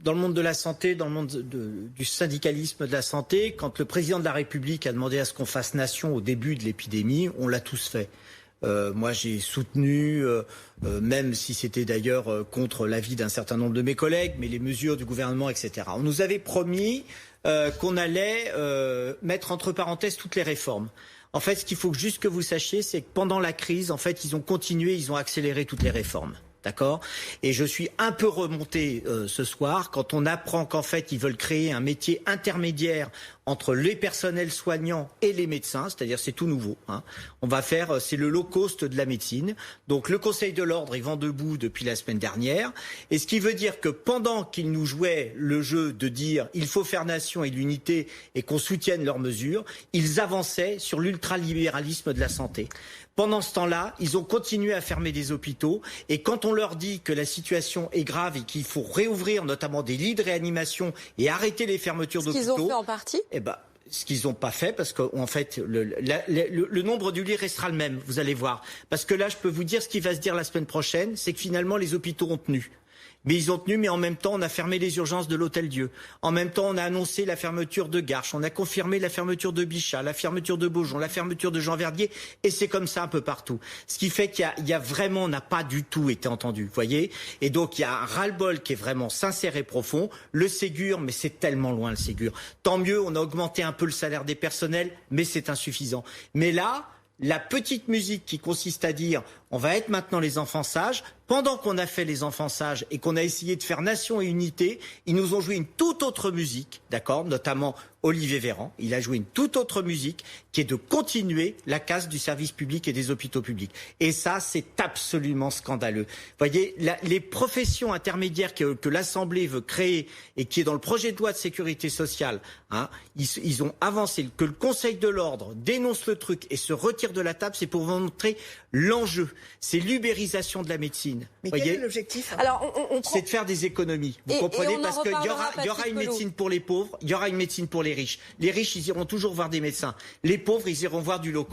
dans le monde de la santé, dans le monde du syndicalisme de la santé, quand le président de la République a demandé à ce qu'on fasse nation au début de l'épidémie, on l'a tous fait. Moi, j'ai soutenu, même si c'était d'ailleurs contre l'avis d'un certain nombre de mes collègues, mais les mesures du gouvernement, etc. On nous avait promis qu'on allait mettre entre parenthèses toutes les réformes. En fait, ce qu'il faut juste que vous sachiez, c'est que pendant la crise, en fait, ils ont continué, ils ont accéléré toutes les réformes. D'accord ? Et je suis un peu remonté ce soir quand on apprend qu'en fait, ils veulent créer un métier intermédiaire entre les personnels soignants et les médecins, c'est-à-dire c'est tout nouveau. On va faire, c'est le low cost de la médecine. Donc le Conseil de l'Ordre est vent debout depuis la semaine dernière. Et ce qui veut dire que pendant qu'ils nous jouaient le jeu de dire il faut faire nation et l'unité et qu'on soutienne leurs mesures, ils avançaient sur l'ultralibéralisme de la santé. Pendant ce temps-là, ils ont continué à fermer des hôpitaux et quand on leur dit que la situation est grave et qu'il faut réouvrir notamment des lits de réanimation et arrêter les fermetures d'hôpitaux... Ce qu'ils ont fait en partie ? Ce qu'ils n'ont pas fait, parce qu'en fait, le nombre du lit restera le même, vous allez voir. Parce que là, je peux vous dire ce qui va se dire la semaine prochaine, c'est que finalement, les hôpitaux ont tenu. Mais ils ont tenu, mais en même temps, on a fermé les urgences de l'Hôtel-Dieu. En même temps, on a annoncé la fermeture de Garches, on a confirmé la fermeture de Bichat, la fermeture de Beaujon, la fermeture de Jean-Verdier, et c'est comme ça un peu partout. Ce qui fait qu'il y a vraiment, on n'a pas du tout été entendu, vous voyez. Et donc, il y a un ras-le-bol qui est vraiment sincère et profond. Le Ségur, mais c'est tellement loin le Ségur. Tant mieux, on a augmenté un peu le salaire des personnels, mais c'est insuffisant. Mais là, la petite musique qui consiste à dire on va être maintenant les enfants sages, pendant qu'on a fait les enfants sages et qu'on a essayé de faire nation et unité, ils nous ont joué une toute autre musique, d'accord, notamment Olivier Véran, il a joué une toute autre musique qui est de continuer la casse du service public et des hôpitaux publics. Et ça, c'est absolument scandaleux. Vous voyez, les professions intermédiaires que l'Assemblée veut créer et qui est dans le projet de loi de sécurité sociale, ils ont avancé, que le Conseil de l'Ordre dénonce le truc et se retire de la table, c'est pour vous montrer l'enjeu. C'est l'ubérisation de la médecine. Mais quel est l'objectif ? Alors, c'est de faire des économies. Vous comprenez ? Parce qu'il y aura une médecine pour les pauvres, il y aura une médecine pour les riches. Les riches, ils iront toujours voir des médecins. Les pauvres, ils iront voir du low cost.